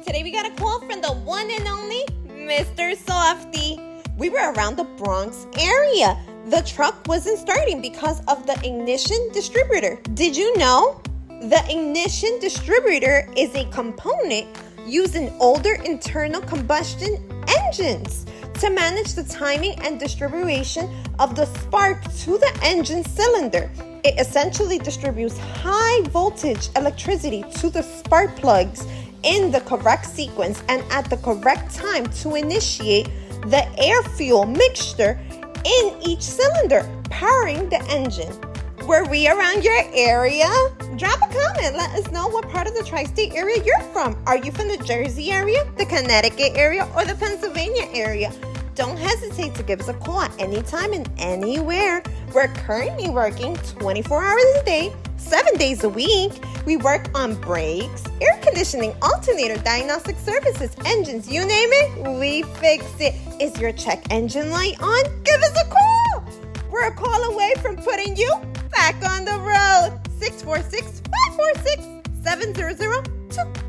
Today we got a call from the one and only Mr. Softee. We were around the Bronx area. The truck wasn't starting because of the ignition distributor. Did you know? The ignition distributor is a component used in older internal combustion engines to manage the timing and distribution of the spark to the engine cylinder. It essentially distributes high voltage electricity to the spark plugs in the correct sequence and at the correct time to initiate the air-fuel mixture in each cylinder, powering the engine. Were we around your area? Drop a comment. Let us know what part of the tri-state area you're from. Are you from the Jersey area, the Connecticut area, or the Pennsylvania area? Don't hesitate to give us a call at any time and anywhere. We're currently working 24 hours a day, 7 days a week. We work on brakes, air conditioning, alternator, diagnostic services, engines, you name it, we fix it. Is your check engine light on? Give us a call. We're a call away from putting you back on the road. 646-546-7002.